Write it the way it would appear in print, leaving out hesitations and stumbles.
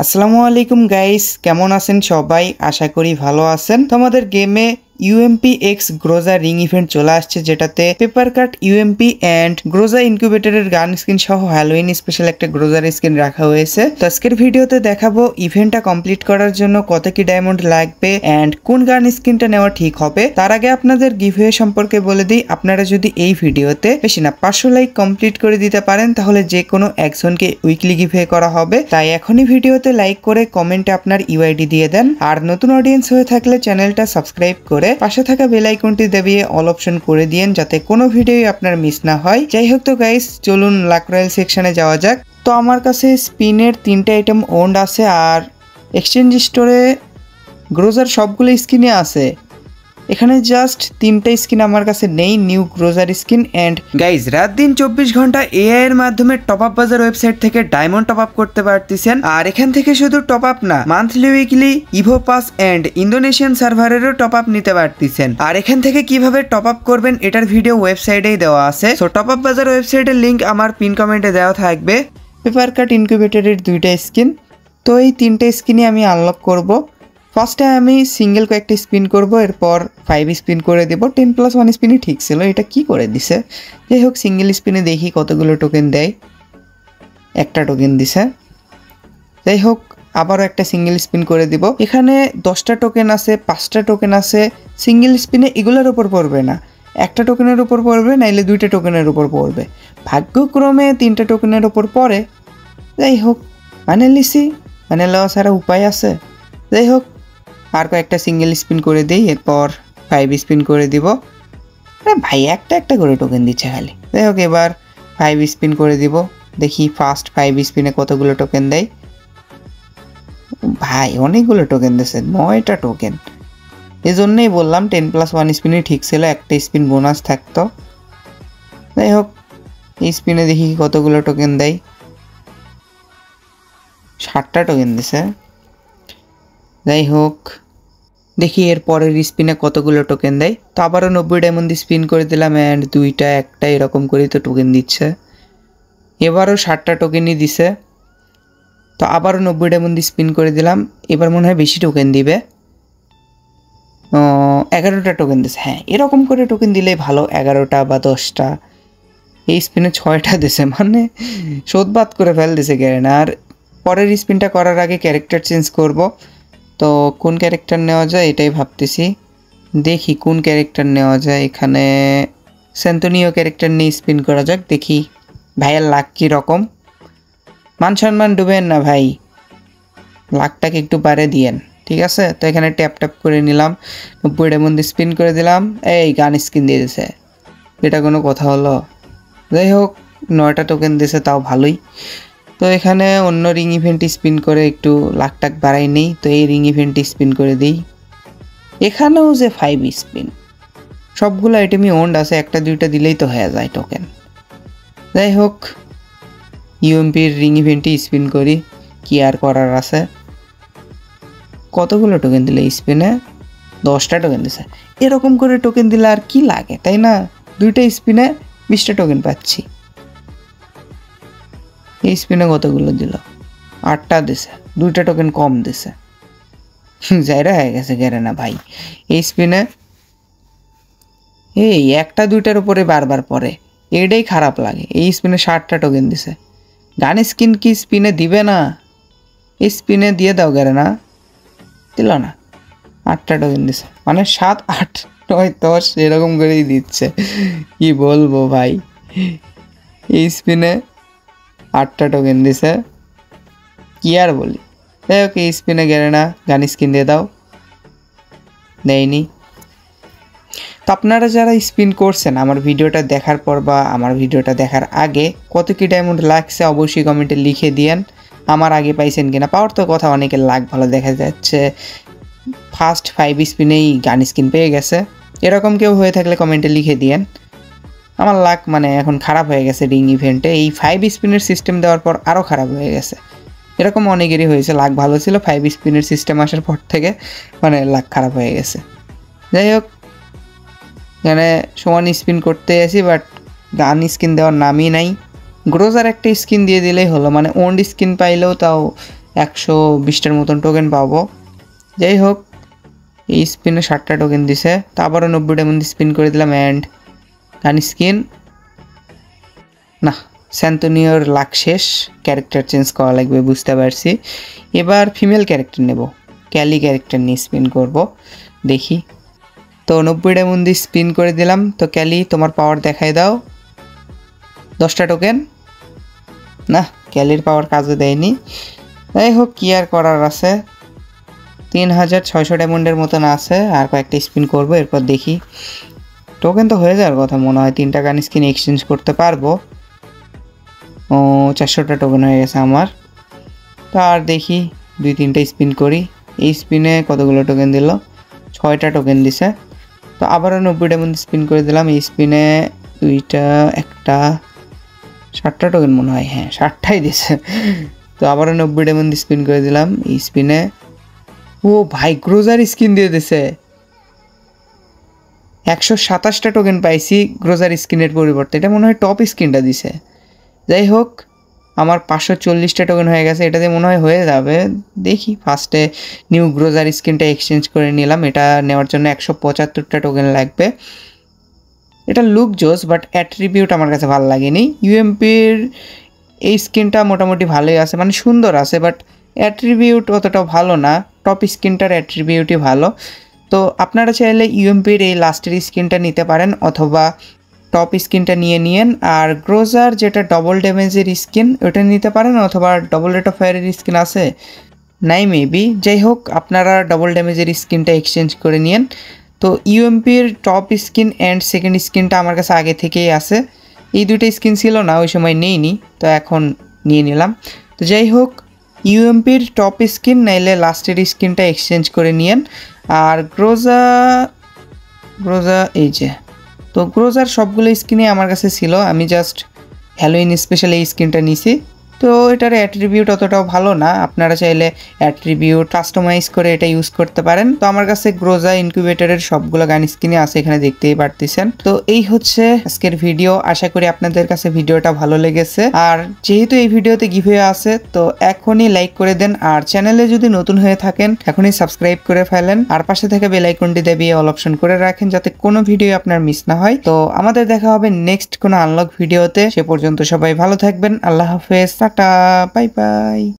আসসালামু আলাইকুম গাইস, কেমন আছেন সবাই? আশা করি ভালো আছেন। তো আমাদের গেমে UMP x Groza ring event চলে আসছে, যেটাতে paper cut UMP and Groza ইনকিউবেটরের গান স্কিন সহ হ্যালোইন স্পেশাল একটা গ্রোজার স্কিন রাখা হয়েছে। তো আজকের ভিডিওতে দেখাবো ইভেন্টটা কমপ্লিট করার জন্য কত কি ডায়মন্ড লাগবে অ্যান্ড কোন গান স্কিনটা নেওয়া ঠিক হবে। তার আগে আপনাদের গিভওয়ে সম্পর্কে বলে দিই, আপনারা যদি এই ভিডিওতে বেশি না 500 লাইক কমপ্লিট করে দিতে পারেন তাহলে যে কোনো একজনকে উইকলি গিভওয়ে করা হবে। তাই এখনই ভিডিওতে লাইক করে কমেন্টে আপনার ইউআইডি দিয়ে দেন, আর নতুন অডিয়েন্স হয়ে থাকলে চ্যানেলটা সাবস্ক্রাইব করে পাশে থাকা বেল আইকনটি দাবিয়ে অল অপশন করে দিয়েন, যাতে কোনো ভিডিওই আপনার মিস না হয়। যাই হোক, তো গাইস চলুন লাক রয়্যাল সেকশনে যাওয়া যাক। তো আমার কাছে স্পিনের 3টা আইটেম ওন্ড আছে, আর এক্সচেঞ্জ স্টোরে গ্রোজার সবগুলো স্কিনে আছে। এখানে জাস্ট 3টা স্কিন আমার কাছে নেই, নিউ গ্রোজার স্কিন। অ্যান্ড গাইজ, রাত দিন 24 ঘন্টা এআই এর মাধ্যমে টপ আপ বাজার ওয়েবসাইট থেকে ডায়মন্ড টপ আপ করতে পারতেছেন। আর এখান থেকে শুধু টপ আপ না, monthly weekly evo pass and Indonesian সার্ভারেরও টপ আপ নিতে পারতেছেন। আর এখান থেকে কিভাবে টপ আপ করবেন এটার ভিডিও ওয়েবসাইটেই দেওয়া আছে। সো টপ আপ বাজার ওয়েবসাইটের লিঙ্ক আমার পিন কমেন্টে দেওয়া থাকবে। পেপার কাট ইনকিউবেটরের 2টা স্কিন, তো এই 3টে স্কিনই আমি আনলক করব। ফার্স্টে আমি সিঙ্গেল কয়েকটি স্পিন করব, এরপর 5 স্পিন করে দেব। 10+1 স্পিনই ঠিক ছিল, এটা কি করে দিছে। যাই হোক, সিঙ্গেল স্পিনে দেখি কতগুলো টোকেন দেয়। একটা টোকেন দিছে। যাই হোক, আবারও একটা সিঙ্গেল স্পিন করে দিব। এখানে 10টা টোকেন আছে, 5টা টোকেন আছে। সিঙ্গেল স্পিনে এগুলোর উপর পড়বে না, একটা টোকেনের উপর পড়বে, নাইলে 2টা টোকেনের উপর পড়বে। ভাগ্যক্রমে 3টা টোকেনের উপর পড়ে। যাই হোক, মানে লিসি, মানে লওয়া ছাড়া উপায় আছে। যাই হোক, আর কয়েকটা সিঙ্গেল স্পিন করে দিই, এরপর 5 স্পিন করে দিব। আরে ভাই, একটা করে টোকেন দিচ্ছে খালি। যাই হোক, এবার 5 স্পিন করে দিব, দেখি ফার্স্ট 5 স্পিনে কতগুলো টোকেন দেয়। ভাই অনেকগুলো টোকেন দিয়েছে, 9টা টোকেন। এই জন্যই বললাম 10+1 স্পিনই ঠিক ছিল, একটা স্পিন বোনাস থাকতো। যাই হোক, এই স্পিনে দেখি কতগুলো টোকেন দেয়। 60টা টোকেন দিছে। যাই হোক, দেখি এর পরের স্পিনে কতগুলো টোকেন দেয়। তো আবারও 90 ডায়মন্ড স্পিন করে দিলাম, অ্যান্ড 2টা একটা এরকম করেই তো টোকেন দিচ্ছে। এবারও 60টা টোকেনই দিছে। তো আবারও 90 ডায়মন্ড স্পিন করে দিলাম, এবার মনে হয় বেশি টোকেন দিবে। 11টা টোকেন দিছে। হ্যাঁ, এরকম করে টোকেন দিলেই ভালো, 11টা বা 10টা। এই স্পিনে 6টা দিছে, মানে শোধবাদ করে ফেল দিছে গ্যারেনা। আর পরের স্পিনটা করার আগে ক্যারেক্টার চেঞ্জ করব। তো কোন ক্যারেক্টার নেওয়া যায় এটাই ভাবতেছি। দেখি কোন ক্যারেক্টার নেওয়া যায়। এখানে সেন্টোনিও ক্যারেক্টার নিয়ে স্পিন করা যাক, দেখি ভাইয়ের লাক কী রকম। মান সম্মান ডুবেন না ভাই, লাকটাকে একটু বাড়ে দিয়েন, ঠিক আছে। তো এখানে ট্যাপ ট্যাপ করে নিলাম, 90 ডায়মন্ড স্পিন করে দিলাম। এই গান স্কিন দিয়ে দিছে, এটা কোনো কথা হলো? যাই হোক, 9টা টোকেন দিয়েছে, তাও ভালোই। তো এখানে অন্য রিং ইভেন্ট স্পিন করে একটু লাখ টাক বাড়াই নেই। তো এই রিং ইভেন্ট স্পিন করে দিই। এখানেও যে 5 স্পিন, সবগুলো আইটেমই ওন্ড আছে, একটা 2টা দিলেই তো হয়ে যায় টোকেন। যাই হোক, ইউএমপির রিং ইভেন্টই স্পিন করি, কি আর করার আছে। কতগুলো টোকেন দিলে স্পিনে? 10টা টোকেন দিছে। এরকম করে টোকেন দিলে আর কি লাগে, তাই না? 2টা স্পিনে 20টা টোকেন পাচ্ছি। এই স্পিনে কতগুলো দিল? 8টা দিছে, 2টা টোকেন কম দিছে। যাইরা হয়ে গেছে গ্যারেনা ভাই। এই স্পিনে এই 1টা 2টার উপরে বারবার পড়ে, এটাই খারাপ লাগে। এই স্পিনে 60টা টোকেন দিছে। গান স্কিন কি স্পিনে দিবে না? এই স্পিনে দিয়ে দাও গ্যারেনা। দিল না, 8টা টোকেন দিছে, মানে 7, 8, 9, 10 এরকম করেই দিচ্ছে। কি বলবো ভাই, এই স্পিনে 8টা টোকেন দিছে, কি আর বলি। যাই হোক, এই স্পিনে গেলে না, গান স্কিন দিয়ে দাও। দেয়নি। তো আপনারা যারা স্পিন করছেন আমার ভিডিওটা দেখার পর বা আমার ভিডিওটা দেখার আগে কত কি ডায়মন্ড লাগছে অবশ্যই কমেন্টে লিখে দিয়েন। আমার আগে পাইছেন কিনা, পাওয়ার তো কথা, অনেকের লাক ভালো দেখা যাচ্ছে, ফার্স্ট 5 স্পিনেই গান স্কিন পেয়ে গেছে। এরকম কেউ হয়ে থাকলে কমেন্টে লিখে দিয়েন। আমার লাক মানে এখন খারাপ হয়ে গেছে রিং ইভেন্টে, এই 5 স্পিনের সিস্টেম দেওয়ার পর আরও খারাপ হয়ে গেছে। এরকম অনেকেরই হয়েছে, লাক ভালো ছিল, 5 স্পিনের সিস্টেম আসার পর থেকে মানে লাক খারাপ হয়ে গেছে। যাই হোক, এখানে সমান স্পিন করতে আসি, বাট গান স্কিন দেওয়ার নামই নাই। গ্রোজার একটা স্কিন দিয়ে দিলেই হলো, মানে ওন্ড স্কিন পাইলেও তাও 120টার মতন টোকেন পাবো। যাই হোক, এই স্পিনে 60টা টোকেন দিছে, তো আবারও 90 ডায়মন্ড স্পিন করে দিলাম অ্যান্ড গান স্কিন না, স্যান্তোনিওর লাক শেষ, ক্যারেক্টার চেঞ্জ করা লাগবে বুঝতে পারছি। এবার ফিমেল ক্যারেক্টার নেব, ক্যালি ক্যারেক্টার নিয়ে স্পিন করব, দেখি। তো 90 ডায়মন্ড দিয়ে স্পিন করে দিলাম। তো ক্যালি তোমার পাওয়ার দেখাই দাও। 10টা টোকেন, না ক্যালির পাওয়ার কাজে দেয়নি। যাই হোক, কি আর করার আছে। 3600 ডায়মন্ডের মতন আছে, আর কয়েকটা স্পিন করব, এরপর দেখি। টোকেন তো হয়ে যাওয়ার কথা মনে হয়, 3টা গান স্কিন এক্সচেঞ্জ করতে পারবো। ও 400টা টোকেন হয়ে গেছে আমার। তো আর দেখি 2-3টা স্পিন করি। এই স্পিনে কতগুলো টোকেন দিল? 6টা টোকেন দিছে। তো আবারও 90 ডায়মন্ড স্পিন করে দিলাম। এই স্পিনে 2টা, 1টা, 60টা টোকেন মনে হয়, হ্যাঁ 60টাই দিছে। তো আবারও 90 ডায়মন্ড স্পিন করে দিলাম। এই স্পিনে ও ভাই গ্রোজার স্কিন দিয়ে দিছে। 127টা টোকেন পাইছি গ্রোজার স্কিনের পরিবর্তে, এটা মনে হয় টপ স্কিনটা দিছে। যাই হোক, আমার 540টা টোকেন হয়ে গেছে, এটাতে মনে হয় হয়ে যাবে। দেখি, ফার্স্টে নিউ গ্রোজার স্কিনটা এক্সচেঞ্জ করে নিলাম। এটা নেওয়ার জন্য 175টা টোকেন লাগবে। এটা লুক জোস, বাট অ্যাট্রিবিউট আমার কাছে ভালো লাগেনি। ইউএমপির এই স্কিনটা মোটামুটি ভালোই আছে, মানে সুন্দর আছে, বাট অ্যাট্রিবিউট অতটাও ভালো না। টপ স্কিনটার অ্যাট্রিবিউটই ভালো। তো আপনারা চাইলে ইউএমপির এই লাস্টের স্কিনটা নিতে পারেন, অথবা টপ স্কিনটা নিয়েন। আর গ্রোজার যেটা ডবল ড্যামেজের স্কিন, ওটা নিতে পারেন, অথবা ডবল রেট অফ ফায়ারের স্কিন আছে নাই মেবি। যাই হোক, আপনারা ডবল ড্যামেজের স্কিনটা এক্সচেঞ্জ করে নিন। তো ইউএমপির টপ স্কিন অ্যান্ড সেকেন্ড স্কিনটা আমার কাছে আগে থেকেই আছে। এই দুটো স্কিন ছিল না, ওই সময় নেইনি, তো এখন নিয়ে নিলাম। তো যাই হোক, ইউএমপির টপ স্কিন নাইলে লাস্টের স্কিনটা এক্সচেঞ্জ করে নিন। আর গ্রোজা এই যে, তো গ্রোজার সবগুলো স্কিনই আমার কাছে ছিল, আমি জাস্ট হ্যালোইন স্পেশাল এই স্কিনটা নিছি। তো এটার অ্যাট্রিবিউট অতটাও ভালো না, আপনারা চাইলে অ্যাট্রিবিউট কাস্টমাইজ করে এটা ইউজ করতে পারেন। তো আমার কাছে গ্রোজা ইনকিউবেটরের সবগুলো গান স্কিনই আছে, এখানে দেখতেই পারতেছেন। তো এই হচ্ছে আজকের ভিডিও, আশা করি আপনাদের কাছে ভিডিওটা ভালো লেগেছে। আর যেহেতু এই ভিডিওতে গিভওয়ে আছে, তো এখনই লাইক করে দেন। আর চ্যানেলে যদি নতুন হয়ে থাকেন, এখনই সাবস্ক্রাইব করে ফেলেন। আর পাশে থেকে বেল আইকনটি দাবিয়ে অল অপশন করে রাখেন, যাতে কোনো ভিডিও আপনার মিস না হয়। তো আমাদের দেখা হবে নেক্সট কোনো আনলক ভিডিওতে। সে পর্যন্ত সবাই ভালো থাকবেন। আল্লাহ হাফেজ, টাটা, বাই বাই।